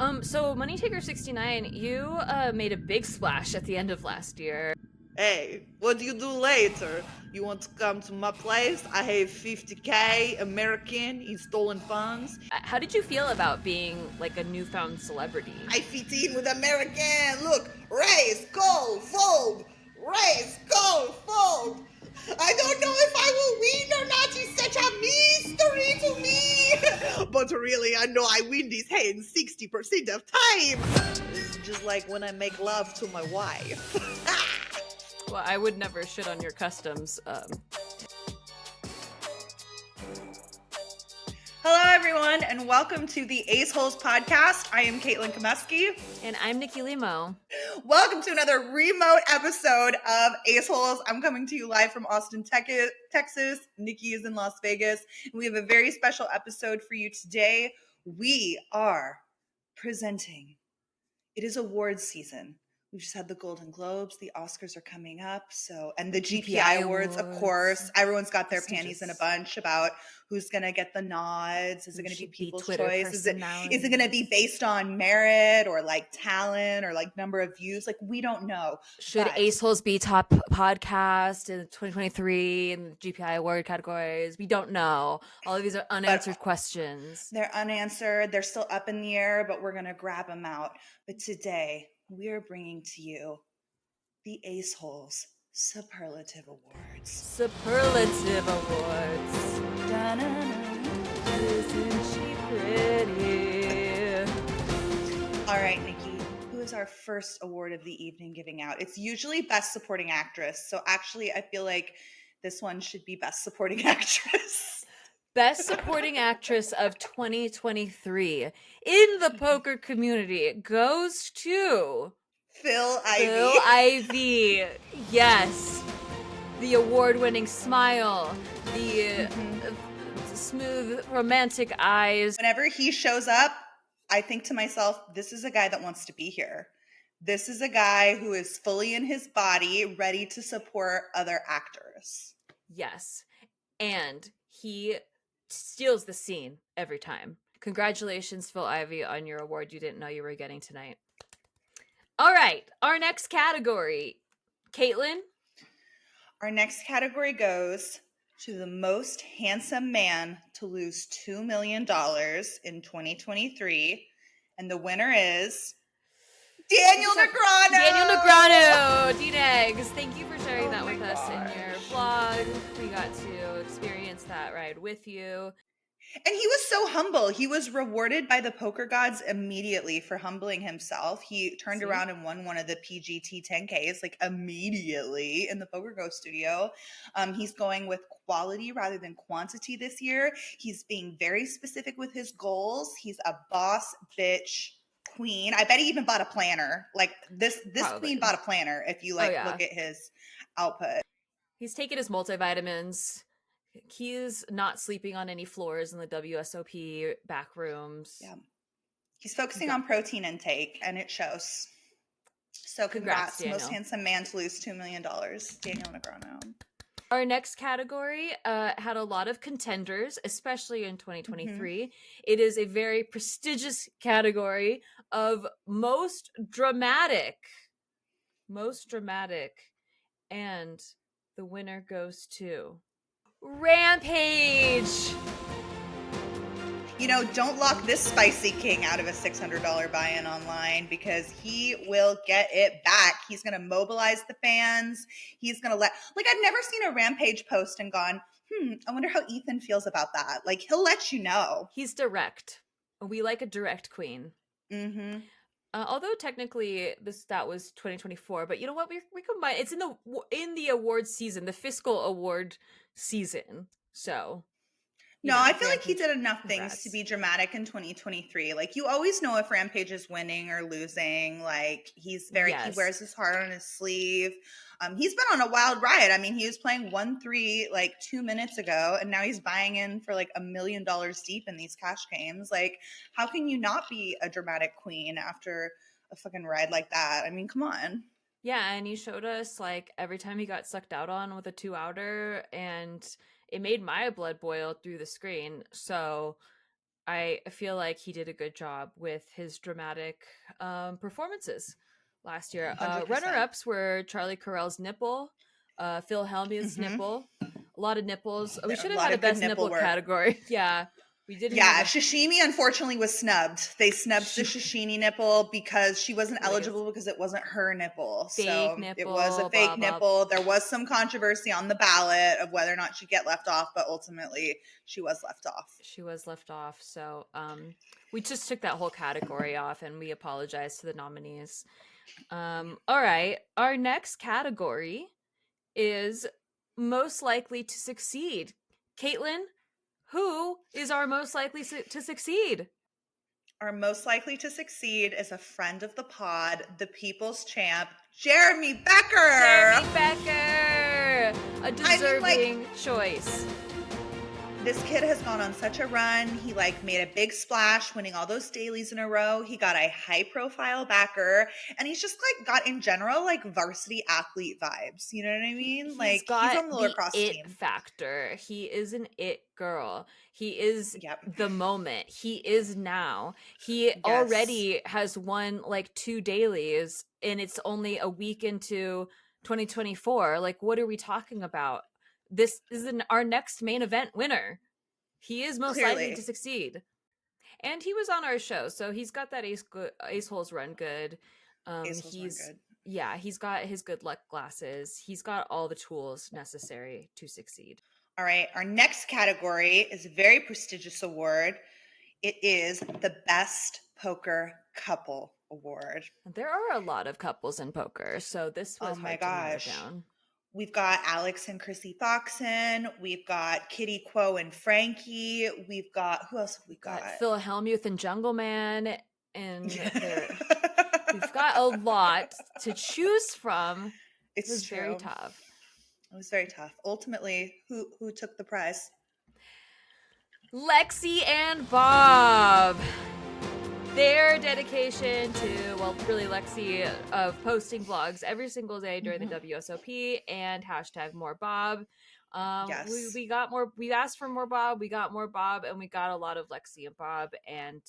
So Moneytaker69, you made a big splash at the end of last year. Hey, what do you do later? You want to come to my place? I have 50K American in stolen funds. How did you feel about being like a newfound celebrity? I fit in with American. Look, raise, call, fold. Raise, call, fold. I don't know if I will win or not. It's such a mystery to me. But really, I know I win this hand 60% of time. It's just like when I make love to my wife. Well, I would never shit on your customs. Hello, everyone, and welcome to the Aceholes podcast. I am Caitlin Kameski. And I'm Nikki Limo. Welcome to another remote episode of Aceholes. I'm coming to you live from Austin, Texas. Nikki is in Las Vegas. And we have a very special episode for you today. We are presenting. It is awards season. We just had the Golden Globes. The Oscars are coming up. And the GPI Awards, of course. Everyone's got their panties in a bunch about who's going to get the nods. Is it going to be people's choice? Is it going to be based on merit or like talent or like number of views? Like, we don't know. Should Aceholes be top podcast in 2023 in the GPI award categories? We don't know. All of these are unanswered questions. They're unanswered. They're still up in the air, but we're going to grab them out. But today, we are bringing to you the Aceholes Superlative Awards. Superlative Awards. Isn't she pretty? All right, Nikki, who is our first award of the evening giving out? It's usually Best Supporting Actress. So actually, I feel like this one should be Best Supporting Actress. Best Supporting Actress of 2023 in the poker community goes to Phil Ivey. Phil Ivey. Yes. The award-winning smile, the smooth romantic eyes. Whenever he shows up, I think to myself, this is a guy that wants to be here. This is a guy who is fully in his body, ready to support other actors. Yes. And he steals the scene every time. Congratulations, Phil Ivey, on your award you didn't know you were getting tonight. All right, our next category. Caitlin? Our next category goes to the most handsome man to lose $2 million in 2023. And the winner is Daniel Negreanu. Daniel Negreanu. D-Negs, thank you for sharing that with us in your vlog. We got to experience that ride with you. And he was so humble. He was rewarded by the poker gods immediately for humbling himself. He turned around and won one of the PGT 10Ks like immediately in the Poker Go studio. He's going with quality rather than quantity this year. He's being very specific with his goals. He's a boss bitch queen. I bet he even bought a planner. Like this queen bought a planner if you look at his output. He's taken his multivitamins. He's not sleeping on any floors in the WSOP back rooms. Yeah. He's focusing on protein intake, and it shows. So congrats most handsome man to lose $2 million, Daniel Negreanu. Our next category had a lot of contenders, especially in 2023. It is a very prestigious category of most dramatic. And the winner goes to Rampage. You know, don't lock this spicy king out of a $600 buy-in online because he will get it back. He's going to mobilize the fans. He's going to I've never seen a Rampage post and gone, I wonder how Ethan feels about that. Like, he'll let you know. He's direct. We like a direct queen. Mm-hmm. Although technically that was 2024, but you know what? We combine. It's in the awards season, the fiscal award season. So, no, I feel like he did enough things to be dramatic in 2023. Like, you always know if Rampage is winning or losing. Like, he wears his heart on his sleeve. He's been on a wild ride. I mean, he was playing 1-3 like 2 minutes ago, and now he's buying in for like $1 million deep in these cash games. Like, how can you not be a dramatic queen after a fucking ride like that? I mean, come on. Yeah, and he showed us like every time he got sucked out on with a 2-outer, and it made my blood boil through the screen. So I feel like he did a good job with his dramatic performances last year. 100%. Runner-ups were Charlie Carell's nipple, Phil Hellmuth's nipple, a lot of nipples. We There are should a have lot had a of good best nipple nipple work. category. Yeah, we didn't Yeah, have Sashimi unfortunately was snubbed. They snubbed the Sashimi nipple because she wasn't Like it's eligible because it wasn't her nipple. fake So it was a nipple, fake blah, blah. nipple. There was some controversy on the ballot of whether or not she'd get left off, but ultimately she was left off. She was left off. So we just took that whole category off, and we apologize to the nominees. All right. Our next category is most likely to succeed. Caitlin, who is our most likely to succeed? Our most likely to succeed is a friend of the pod, the people's champ, Jeremy Becker. Jeremy Becker, a deserving choice. This kid has gone on such a run. He made a big splash, winning all those dailies in a row. He got a high profile backer, and he's just got in general varsity athlete vibes. You know what I mean? He's got on the lacrosse it team factor. He is an it girl. He is the moment. He is now. He already has won 2 dailies, and it's only a week into 2024. What are we talking about? This is our next main event winner. He is most likely to succeed. And he was on our show, so he's got that Aceholes run good. Yeah, he's got his good luck glasses. He's got all the tools necessary to succeed. All right, our next category is a very prestigious award. It is the Best Poker Couple Award. There are a lot of couples in poker, so this was hard to narrow down. We've got Alex and Chrissy Foxen. We've got Kitty Quo and Frankie. We've got, who else have we got? Phil Hellmuth and Jungle Man. And we've got a lot to choose from. It was very tough. It was very tough. Ultimately, who took the prize? Lexi and Bob. Their dedication to, really Lexi, of posting vlogs every single day during the WSOP and #MoreBob. We got more. We asked for more Bob. We got more Bob, and we got a lot of Lexi and Bob, and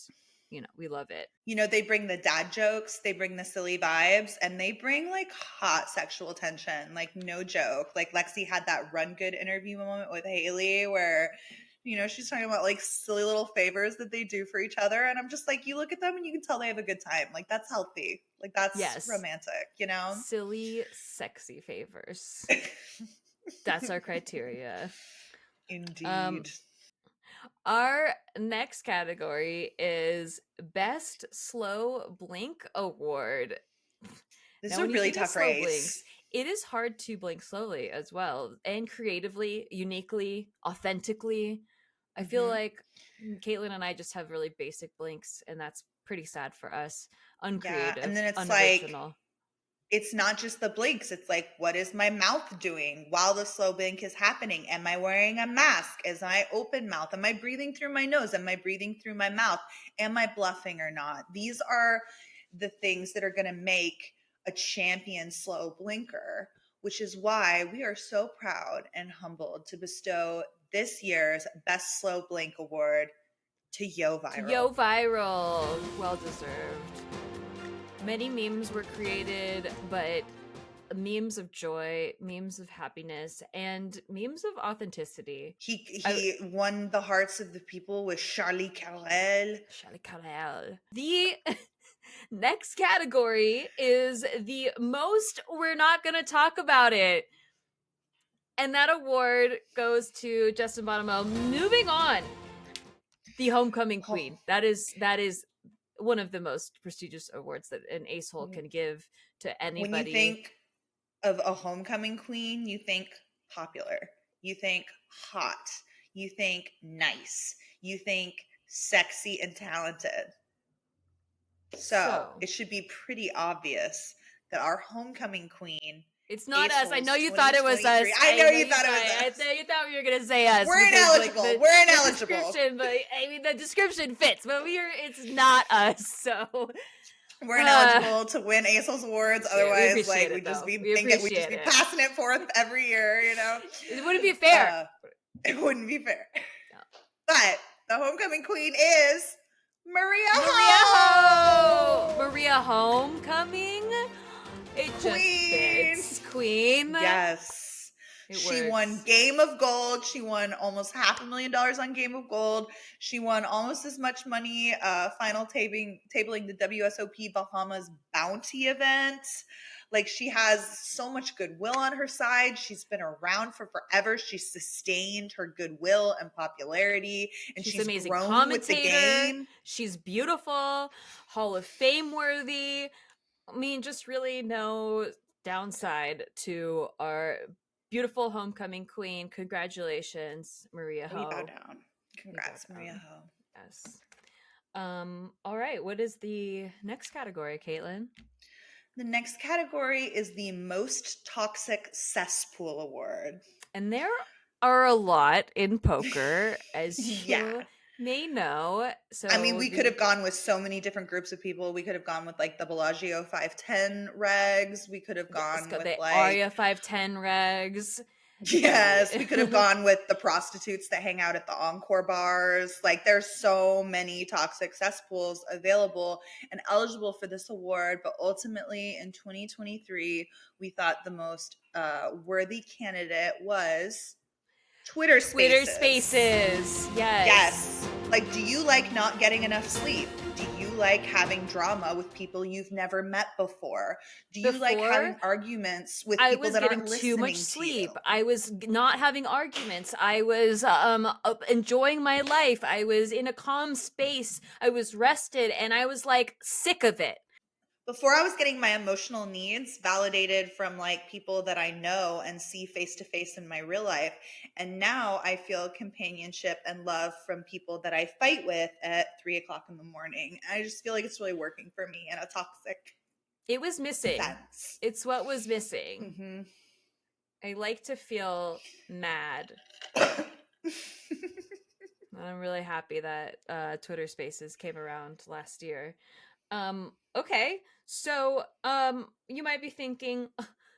we love it. They bring the dad jokes, they bring the silly vibes, and they bring hot sexual tension. No joke. Lexi had that run good interview moment with Haley where she's talking about silly little favors that they do for each other. And I'm just you look at them and you can tell they have a good time. That's healthy. That's romantic, Silly, sexy favors. That's our criteria. Indeed. Our next category is Best Slow Blink Award. This is a really tough race. Blinks, it is hard to blink slowly as well, and creatively, uniquely, authentically. I feel like Caitlin and I just have really basic blinks, and that's pretty sad for us. Uncreative, and then it's unoriginal. It's not just the blinks. It's what is my mouth doing while the slow blink is happening? Am I wearing a mask? Is I open mouth? Am I breathing through my nose? Am I breathing through my mouth? Am I bluffing or not? These are the things that are going to make a champion slow blinker, which is why we are so proud and humbled to bestow this year's Best Slow Blink Award to Yo Viral. Yo Viral. Well deserved. Many memes were created, but memes of joy, memes of happiness, and memes of authenticity. He won the hearts of the people with Charlie Carell. Charlie Carell. The next category is the most we're not going to talk about it. And that award goes to Justin Bonomo. Moving on. The Homecoming Queen. That is one of the most prestigious awards that an Acehole can give to anybody. When you think of a homecoming queen, you think popular, you think hot, you think nice, you think sexy and talented. So it should be pretty obvious that our homecoming queen, it's not us. I know you thought it was us. I know you thought it was us. I know you thought we were going to say us. We're ineligible. We're ineligible. The description fits, but it's not us. So we're ineligible to win Aceholes Awards. Otherwise, we'd just be passing it forth every year. It wouldn't be fair. It wouldn't be fair. No. But The homecoming queen is Maria Ho! Ho! Maria Homecoming? It just Queen. fits. Queen? Yes. It She works. won Game of Gold. She won almost $500,000 on Game of Gold. She won almost as much money final tabling the WSOP Bahamas Bounty event. Like, she has so much goodwill on her side. She's been around for forever. She's sustained her goodwill and popularity, and She's she's an amazing grown with the commentator. game. She's beautiful, Hall of Fame worthy. I mean, just really no downside to our beautiful homecoming queen. Congratulations, Maria We bow Ho. down. Congrats, Maria Ho. Yes. All right, what is the next category, Caitlin? The next category is the Most Toxic Cesspool Award. And there are a lot in poker, as you Yeah. may know. So I mean, we could have gone with so many different groups of people. We could have gone with like the Bellagio 510 regs. We could have gone with the like Aria 510 regs. Yes, we could have gone with the prostitutes that hang out at the Encore bars. Like, there's so many toxic cesspools available and eligible for this award. But ultimately, in 2023, we thought the most worthy candidate was Twitter Spaces. Twitter Spaces. Yes. Yes. Like, do you like not getting enough sleep? Do you like having drama with people you've never met before? Do you like having arguments with people that aren't listening to you? I was getting too much sleep. I was not having arguments. I was enjoying my life. I was in a calm space. I was rested, and I was like sick of it. Before I was getting my emotional needs validated from like people that I know and see face to face in my real life. And now I feel companionship and love from people that I fight with at 3:00 in the morning. I just feel like it's really working for me in a toxic It was missing. sense. It's what was missing. Mm-hmm. I like to feel mad. I'm really happy that Twitter Spaces came around last year. Okay, so you might be thinking,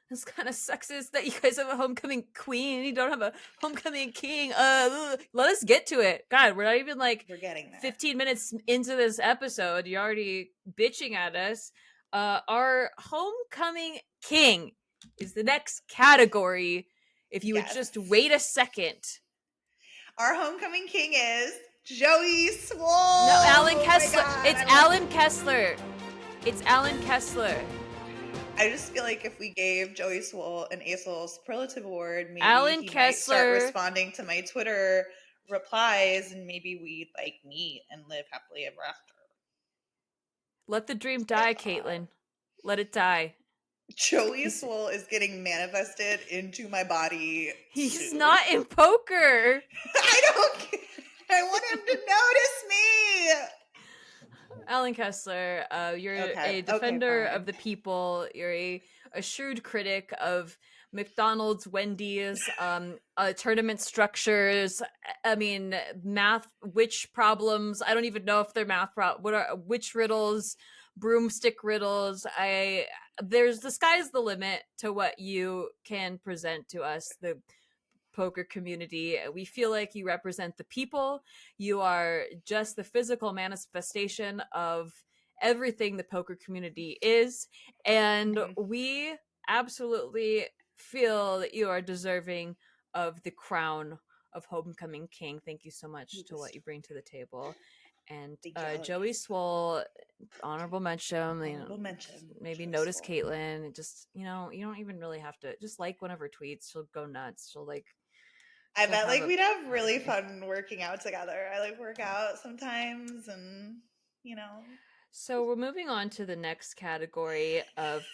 this kind of sexist that you guys have a homecoming queen and you don't have a homecoming king. Let us get to it. God, we're not even like we're getting there. 15 minutes into this episode. You're already bitching at us. Our homecoming king is the next category. If you would just wait a second. Our homecoming king is Joey Swole. No, Alan Kessler. It's Alan Kessler. It's Alan Kessler. I just feel like if we gave Joey Swole an Aceholes Superlative Award, maybe Alan he Kessler might start responding to my Twitter replies, and maybe we'd like meet and live happily ever after. Let the dream die, Caitlin. Let it die. Joey Swole is getting manifested into my body. He's not in poker. I don't care. I want him to notice me. Alan Kessler, you're a defender of the people. You're a shrewd critic of McDonald's, Wendy's, tournament structures. I mean, math, witch problems. I don't even know if they're math what are witch riddles, broomstick riddles. There's the sky's the limit to what you can present to us, the poker community. We feel like you represent the people. You are just the physical manifestation of everything the poker community is, and we absolutely feel that you are deserving of the crown of homecoming king. Thank you so much to what you bring to the table. And Joey Swole, honorable mention. Maybe Joey notice Swole. Caitlin. Just you don't even really have to. Just like one of her tweets. She'll go nuts. She'll like. I bet like we'd have really fun working out together. I like work out sometimes, and So we're moving on to the next category of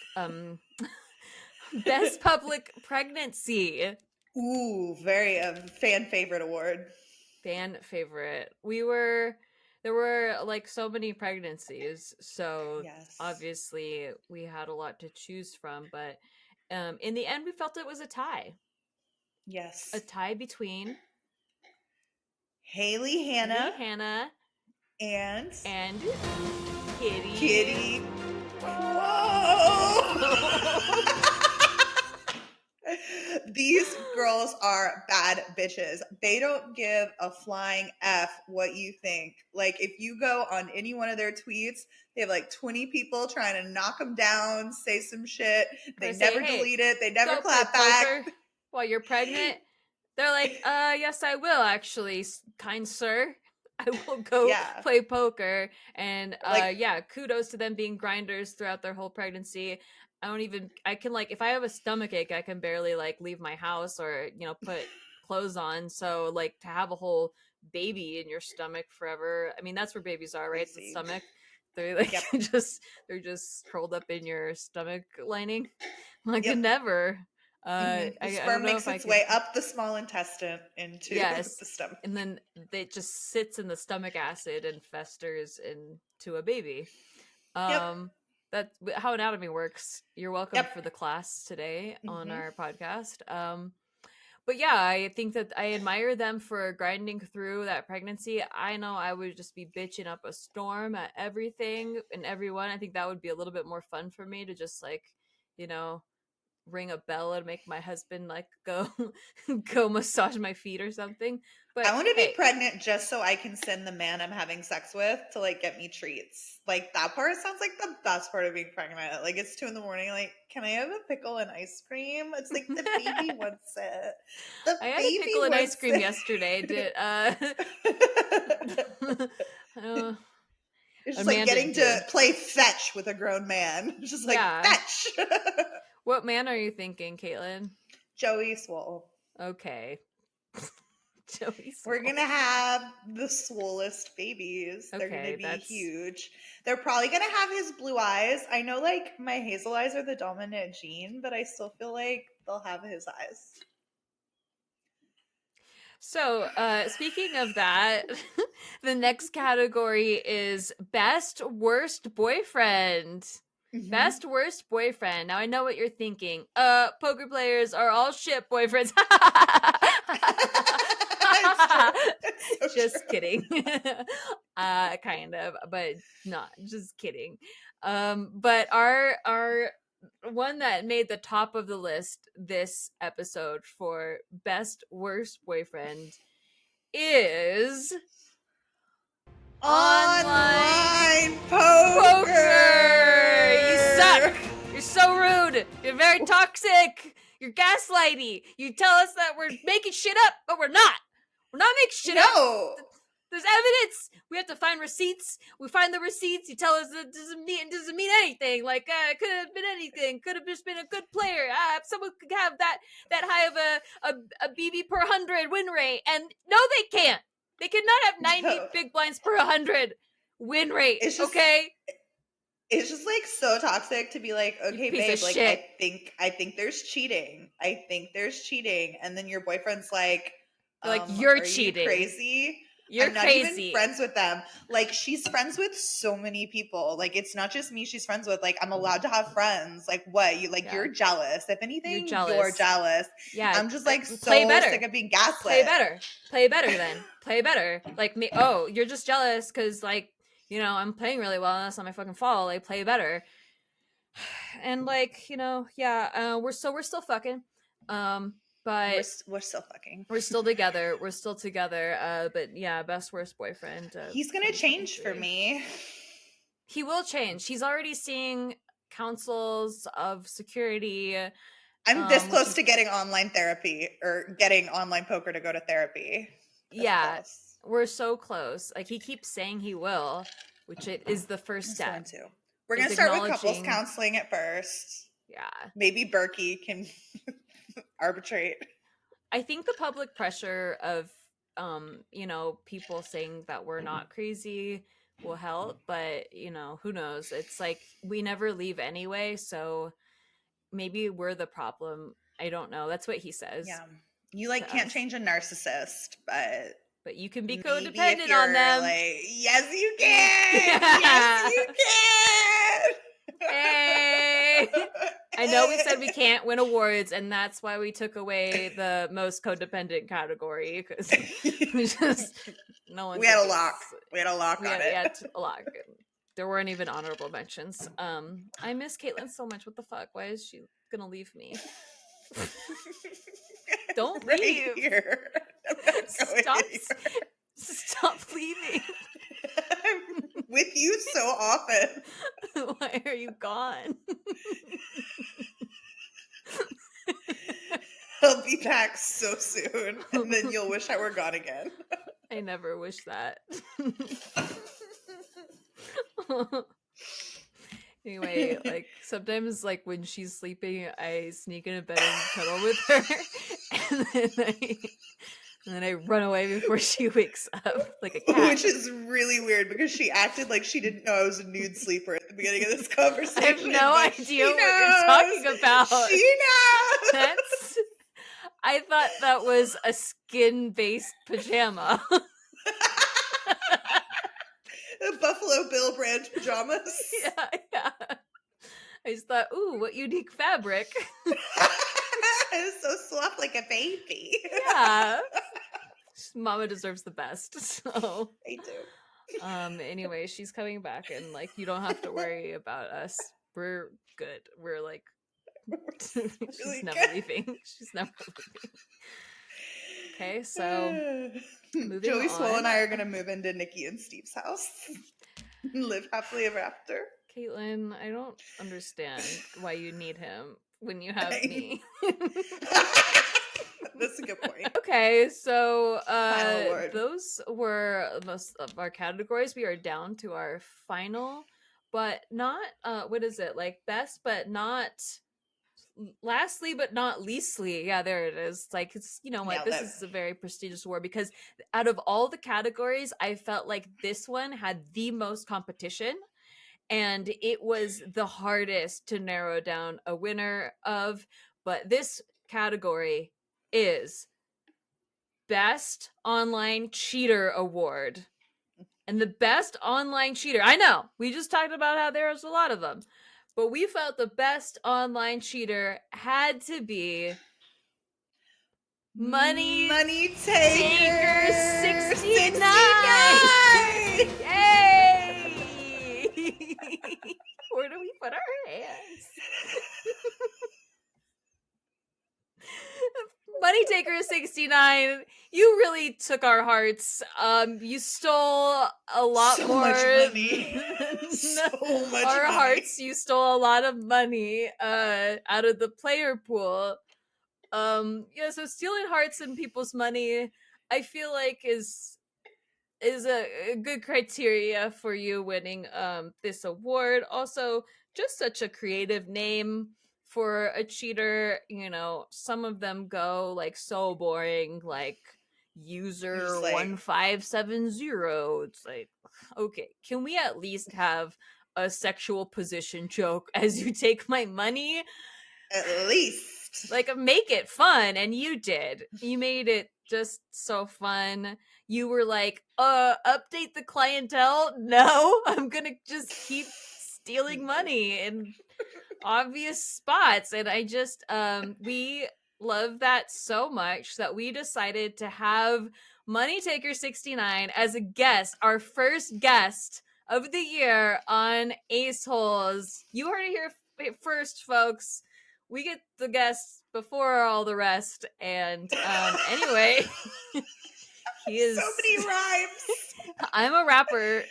best public pregnancy. Ooh, very fan favorite award. Fan favorite. There were like so many pregnancies, so obviously we had a lot to choose from, but in the end we felt it was a tie. Yes. A tie between Haley Hannah and Kitty. Whoa! These girls are bad bitches. They don't give a flying F what you think. Like, if you go on any one of their tweets, they have like 20 people trying to knock them down, say some shit. They never delete it. They never clap back. While you're pregnant. They're like, yes, I will actually, kind sir. I will go play poker. And kudos to them being grinders throughout their whole pregnancy. I can like, if I have a stomach ache, I can barely like leave my house or, put clothes on. So like to have a whole baby in your stomach forever. I mean, that's where babies are, right? The stomach. They're like, they're just curled up in your stomach lining. Like never. The sperm makes its way up the small intestine into the stomach. And then it just sits in the stomach acid and festers into a baby. That's how anatomy works. You're welcome for the class today on our podcast. But yeah, I think that I admire them for grinding through that pregnancy. I know I would just be bitching up a storm at everything and everyone. I think that would be a little bit more fun for me to just like, ring a bell and make my husband like go massage my feet or something. But I want to be pregnant just so I can send the man I'm having sex with to like get me treats. Like that part sounds like the best part of being pregnant. Like it's 2 a.m. Like, can I have a pickle and ice cream? It's like the baby wants it. I had a pickle and ice cream yesterday. It's just like getting to play fetch with a grown man. It's just like fetch. What man are you thinking, Caitlin? Joey Swole. Okay. Joey Swole. We're going to have the swollest babies. They're going to be huge. They're probably going to have his blue eyes. I know like my hazel eyes are the dominant gene, but I still feel like they'll have his eyes. So, speaking of that, the next category is Best Worst Boyfriend. Best worst boyfriend. Now I know what you're thinking. Poker players are all shit boyfriends. Just kidding. Kind of, but not. Just kidding. But our one that made the top of the list this episode for best worst boyfriend is Online poker. You suck. You're so rude. You're very toxic. You're gaslighty. You tell us that we're making shit up, but we're not. We're not making shit up. There's evidence. We have to find receipts. We find the receipts. You tell us that it doesn't mean anything. Like it could have been anything. Could have just been a good player. Someone could have that high of a BB per 100 win rate, and no, they can't. They could not have 90 big blinds per 100 win rate. It's just like so toxic to be like, okay, babe, like I think there's cheating. And then your boyfriend's like, you're cheating. You crazy? I'm not even friends with them. Like she's friends with so many people. Like it's not just me she's friends with. Like I'm allowed to have friends. Like what? You're jealous. If anything, you're jealous. Yeah. I'm just like so sick of being gaslit. Play better then. Play better. Like me. Oh, you're just jealous because like, I'm playing really well and that's not my fucking fault. Like play better. And like, we're still fucking. But we're still fucking. We're still together. But yeah, best worst boyfriend. He's gonna change for me. He will change. He's already seeing councils of security. I'm this close to getting online therapy or getting online poker to go to therapy. We're so close. Like he keeps saying he will, which it is the first step. We're gonna start with couples counseling at first. Yeah. Maybe Berkey can arbitrate. I think the public pressure of people saying that we're not crazy will help, but who knows? It's like we never leave anyway, so maybe we're the problem. I don't know. That's what he says. Yeah. You can't change a narcissist, but you can be codependent on them. Yes, you can. Yes, you can. Hey. I know we said we can't win awards, and that's why we took away the most codependent category because no one. We had a lock. We had a lock on it. We had a lock. There weren't even honorable mentions. I miss Caitlin so much. What the fuck? Why is she gonna leave me? Don't right leave. here. I'm not going anywhere. Stop leaving. I'm with you so often. Why are you gone? I'll be back so soon, and then you'll wish I were gone again. I never wish that. Anyway, like sometimes like when she's sleeping, I sneak into bed and cuddle with her, and then I run away before she wakes up like a cat. Which is really weird because she acted like she didn't know I was a nude sleeper at the beginning of this conversation. I have no idea what you're talking about. She knows. I thought that was a skin-based pajama. Buffalo Bill brand pajamas. Yeah. I just thought, ooh, what unique fabric. It's so soft like a baby. Yeah. Mama deserves the best. So I do. Anyway, she's coming back and like you don't have to worry about us. We're good. We're like she's never leaving. She's never leaving. Okay, so moving Joey on. Swole and I are gonna move into Nikki and Steve's house and live happily ever after. Caitlin, I don't understand why you need him when you have me. That's a good point. Okay, so Final award. those were most of our categories. We are down to our final, but not what is it? Like best but not lastly but not leastly. Yeah, there it is. Like it's you know what, Nailed this it. is a very prestigious award because out of all the categories, I felt like this one had the most competition. And it was the hardest to narrow down a winner of, but this category is Best Online Cheater Award. And the best online cheater, I know, we just talked about how there's a lot of them, but we felt the best online cheater had to be Moneytaker69. Yay! Where do we put our hands? Moneytaker69, you really took our hearts. You stole a lot So more much money. So much our money. hearts. You stole a lot of money out of the player pool. Yeah, so stealing hearts and people's money, I feel like is a good criteria for you winning this award. Also, just such a creative name for a cheater. You know, some of them go like so boring, like user 1570. It's like, okay, can we at least have a sexual position joke as you take my money? At least. Like, make it fun, and you did. You made it just so fun. You were like, update the clientele? No, I'm gonna just keep stealing money in obvious spots. And I just, we love that so much that we decided to have Moneytaker69 as a guest, our first guest of the year on Aceholes. You heard it here first, folks. We get the guests before all the rest, and anyway, he is. So many rhymes. I'm a rapper,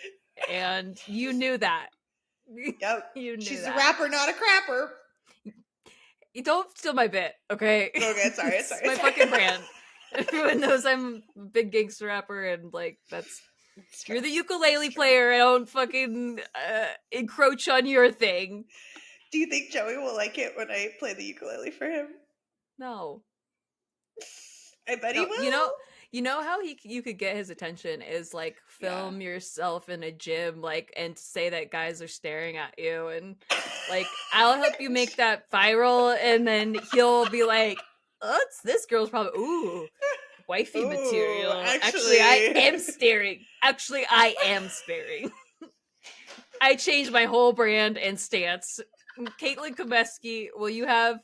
and you knew that. Yep. You knew She's that. a rapper, not a crapper. You don't steal my bit, okay? Okay, sorry. It's my fucking brand. Everyone knows I'm a big gangster rapper, and like that's. You're the ukulele player. I don't fucking encroach on your thing. Do you think Joey will like it when I play the ukulele for him? No. I bet he will. You know how you could get his attention is like film yourself in a gym, like, and say that guys are staring at you, and like I'll help you make that viral, and then he'll be like, "Oh, it's this girl's probably wifey material." Actually, I am staring. Actually, I am staring. I changed my whole brand and stance. Caitlin Komeski, will you have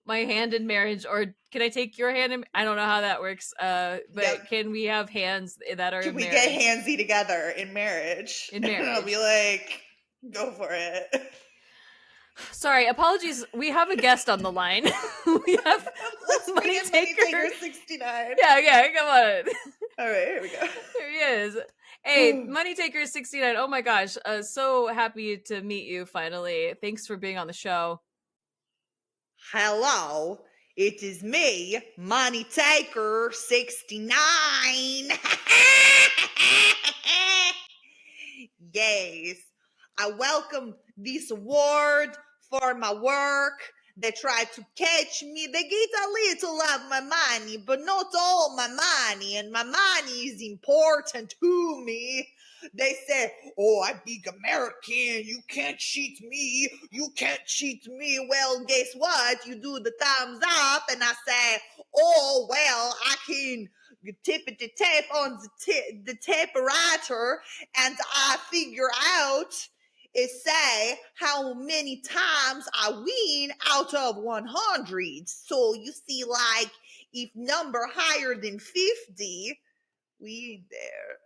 my hand in marriage, or can I take your hand in? I don't know how that works. But can we have hands that are can in we marriage? get handsy together in marriage? In marriage. And I'll be like, go for it. Sorry, apologies. We have a guest on the line. We have Let's bring in Moneytaker. Moneytaker69. Yeah, come on. All right, here we go. There he is. Hey, Moneytaker69. Oh my gosh. So happy to meet you finally. Thanks for being on the show. Hello, it is me, Moneytaker69. Yes, I welcome this award for my work. They try to catch me. They get a little of my money, but not all my money. And my money is important to me. They say, oh, I'm big American. You can't cheat me. You can't cheat me. Well, guess what? You do the thumbs up, and I say, oh, well, I can tap on the typewriter, and I figure out is say how many times I win out of 100. So you see, like, if number higher than 50, we in there.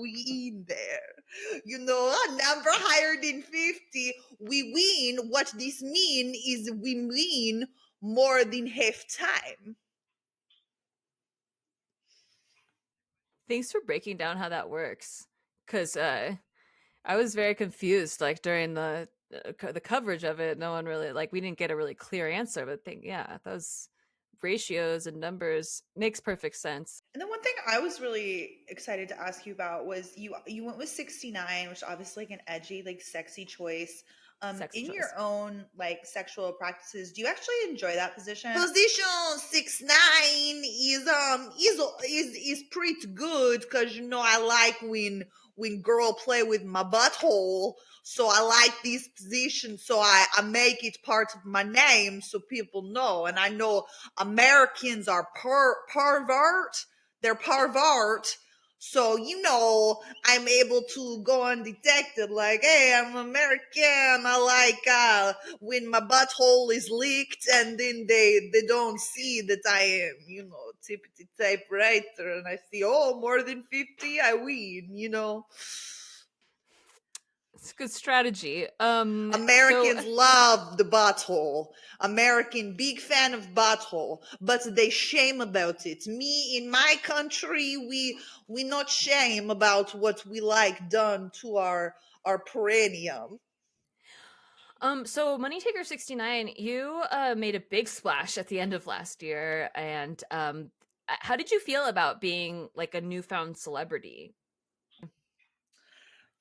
We in there. A number higher than 50, we win. What this mean is we win more than half time. Thanks for breaking down how that works. Because I was very confused, like during the coverage of it. No one really we didn't get a really clear answer. But those ratios and numbers makes perfect sense. And then one thing I was really excited to ask you about was you went with 69, which obviously like an edgy, like sexy choice. Sexy In choice. your own like sexual practices, do you actually enjoy that position? Position 69 is pretty good because I like when girl play with my butthole. So I like this position. So I make it part of my name so people know. And I know Americans are pervert. They're pervert. So, I'm able to go undetected, like, hey, I'm American. I like when my butthole is leaked and then they don't see that I am, tippity typewriter, and I see, oh, more than 50, I win. It's a good strategy. Americans love the butthole. American big fan of butthole, but they shame about it. Me in my country, we not shame about what we like done to our perineum. So Moneytaker69, you made a big splash at the end of last year, and how did you feel about being like a newfound celebrity?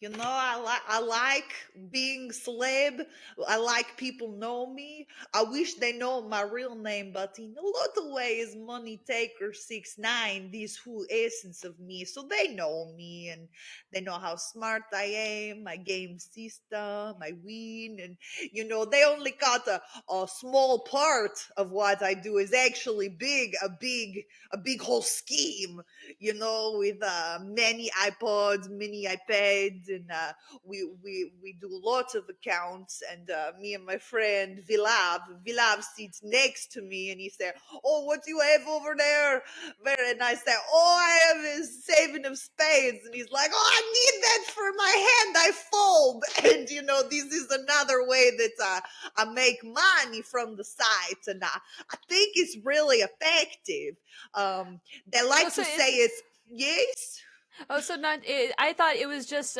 I like being celeb. I like people know me. I wish they know my real name, but in a lot of ways, Moneytaker69, this whole essence of me. So they know me and they know how smart I am, my game system, my win, and they only got a small part of what I do is actually a big whole scheme, with many iPods, many iPads, and we do lots of accounts. And me and my friend Vilav sits next to me, and he said, "Oh, what do you have over there?" And I said, "Oh, I have a saving of spades." And he's like, "Oh, I need that for my hand. I fold." And this is another way that I make money from the site, and I think it's really effective. They like to say it's yes. Oh, so not I thought it was just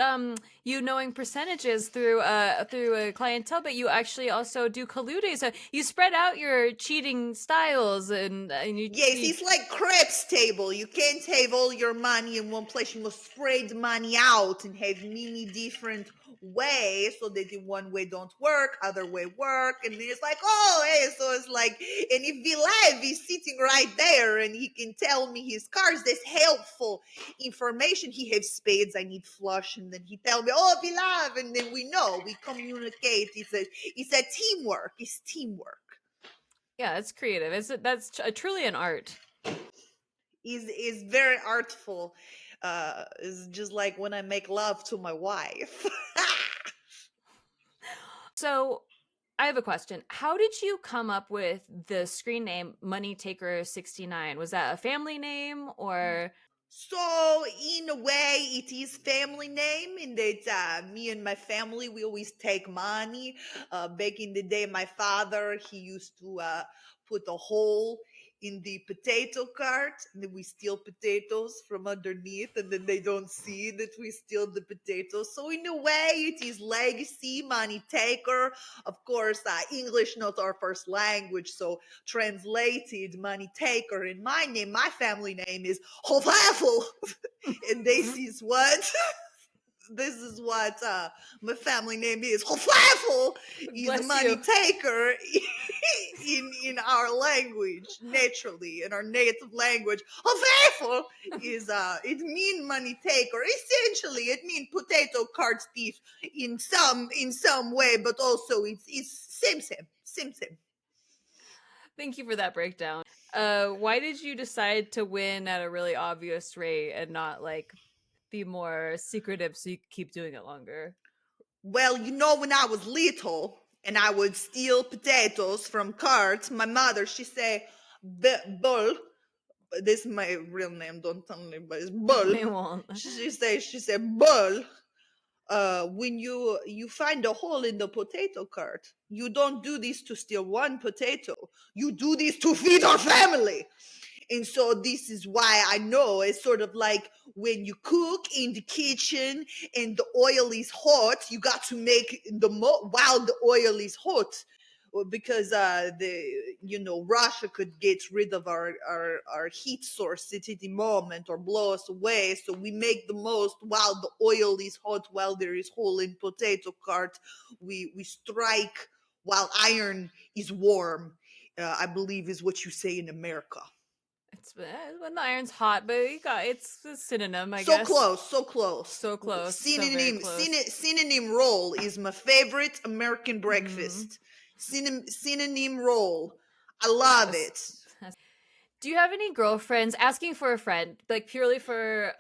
you knowing percentages through a clientele, but you actually also do colluding. So you spread out your cheating styles and you Yes, it's like craps table. You can't have all your money in one place. You must spread money out and have many different ways so that the one way don't work, other way work, and then it's like, oh, hey, so it's like, and if Vilav is sitting right there and he can tell me his cards, that's helpful information. He has spades, I need flush, and then he tell me, oh, Vilav, and then we know, we communicate. It's a teamwork. It's teamwork. Yeah, it's creative. That's truly an art. Is very artful. Is just like when I make love to my wife. So I have a question. How did you come up with the screen name Moneytaker69? Was that a family name or? So in a way, it is family name, and that me and my family we always take money. Back in the day, my father he used to put a hole in the potato cart, and then we steal potatoes from underneath, and then they don't see that we steal the potatoes. So in a way, it is legacy, money taker. Of course, English not our first language, so translated money taker. And my name, my family name is Hofafel. And this is what my family name is. Hofafel is Bless money you. taker in our language, naturally, in our native language. Hofafel is it mean money taker. Essentially, it mean potato cart thief in some way, but also it's same. Thank you for that breakdown. Why did you decide to win at a really obvious rate and not like be more secretive so you could keep doing it longer? Well, when I was little and I would steal potatoes from carts, my mother, she say, Bull, this is my real name, don't tell me, but it's Bull. We won't. She say, Bull, when you find a hole in the potato cart, you don't do this to steal one potato. You do this to feed our family. And so this is why I know it's sort of like when you cook in the kitchen and the oil is hot, you got to make while the oil is hot. Because Russia could get rid of our heat source at any moment or blow us away, so we make the most while the oil is hot, while there is hole in potato cart. We strike while iron is warm, I believe is what you say in America. It's when the iron's hot, but it's a synonym, I So guess. close, so close. So close. Synonym, So very close. synonym roll is my favorite American breakfast. Synonym roll. I love it. Do you have any girlfriends asking for a friend, like purely for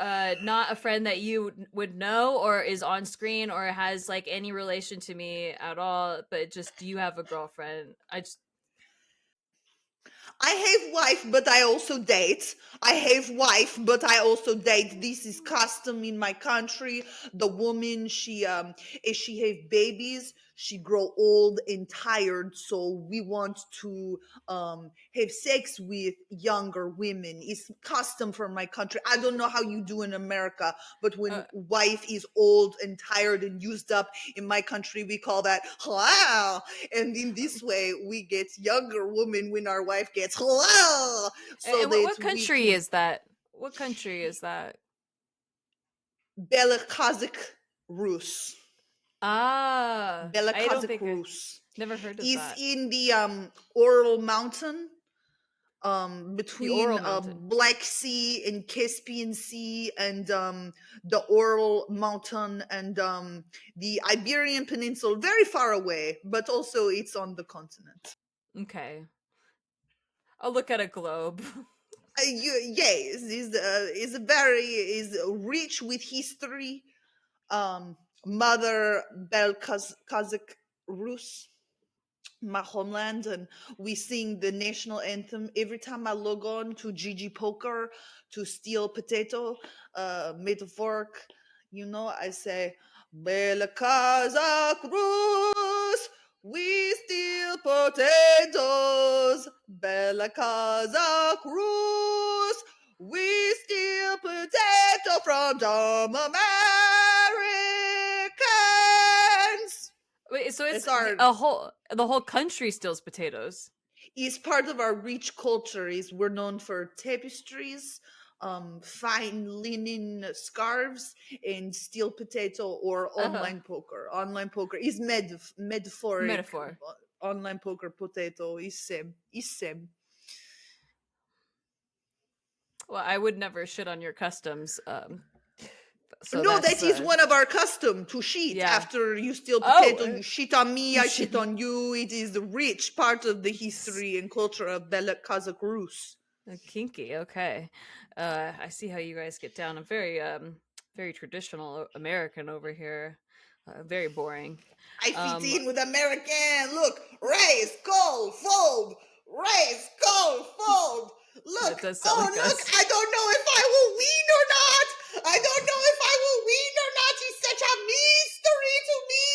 not a friend that you would know or is on screen or has like any relation to me at all, but just do you have a girlfriend? I have wife, but I also date. I have wife, but I also date. This is custom in my country. The woman, as she have babies, she grow old and tired. So we want to have sex with younger women. It's custom for my country. I don't know how you do in America, but when wife is old and tired and used up in my country, we call that wow. And in this way, we get younger women when our wife gets wow. So and that what country is that? What country is that? Bela Kazakh Rus. Bela I don't Kazakh think Rus. never heard of Is that. in the Oral Mountain, The between Oral Mountain. Black Sea and Caspian Sea, and the Oral Mountain, and the Iberian Peninsula, very far away, but also it's on the continent. Okay. I'll look at a globe. Yes, is rich with history. Mother Bel Kazakh Rus, my homeland, and we sing the national anthem every time I log on to GG Poker to steal potato, metaphoric. I say Bela Kazakh Rus, we steal potatoes. Bela Kazakh Rus, we steal potato from dumb Americans. Wait, so it's our the whole country steals potatoes. is part of our rich culture. Is we're known for tapestries, fine linen scarves, and steel potato or online poker. Online poker is metaphoric. Metaphor. Online poker potato is same. Well, I would never shit on your customs. So No, that's that is one of our custom to shit. Yeah. After you steal potato, you shit on me, I shit on you. It is the rich part of the history and culture of Bela Kazakh Rus. Kinky. Okay. I see how you guys get down. I'm very traditional American over here. Very boring. I fit in with American. Look, raise, call, fold. Raise, call, fold. Look, That does sound like look, us. I don't know if I will win or not. I don't know if I will win or not. It's such a mystery to me.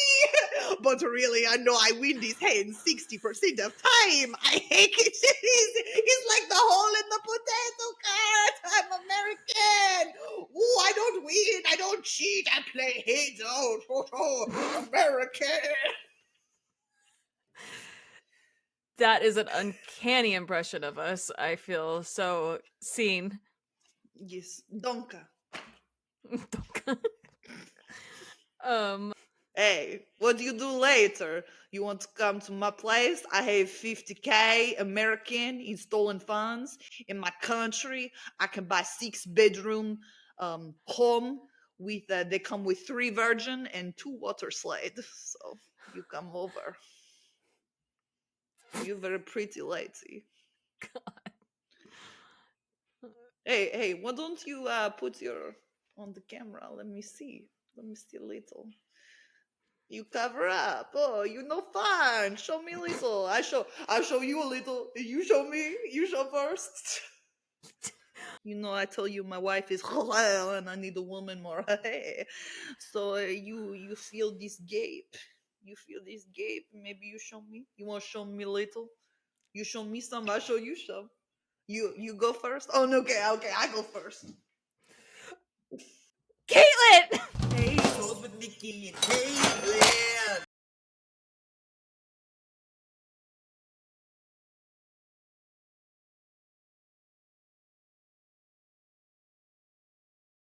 But really, I know I win this hand 60% of time. I hate it. It's like the hole in the potato cart. I'm American. Ooh, I don't win. I don't cheat. I play heads out. American. That is an uncanny impression of us. I feel so seen. Yes, Donka. um Hey, what do you do later? You want to come to my place? I have 50K American in stolen funds. In my country, I can buy 6-bedroom home with they come with 3 virgin and 2 water slide. So you come over. You're very pretty lady. Hey, why don't you put your on the camera? Let me see. Let me see a little. You cover up. Oh, you no fun. Show me a little. I'll show you a little. You show me. You show first. You know, I told you my wife is halal and I need a woman more. So you feel this gape. You feel this gape. Maybe you show me. You want to show me a little? You show me some. I show you some. You go first. Oh no, okay. I go first. Caitlin! Aceholes with Nikki and Caitlin.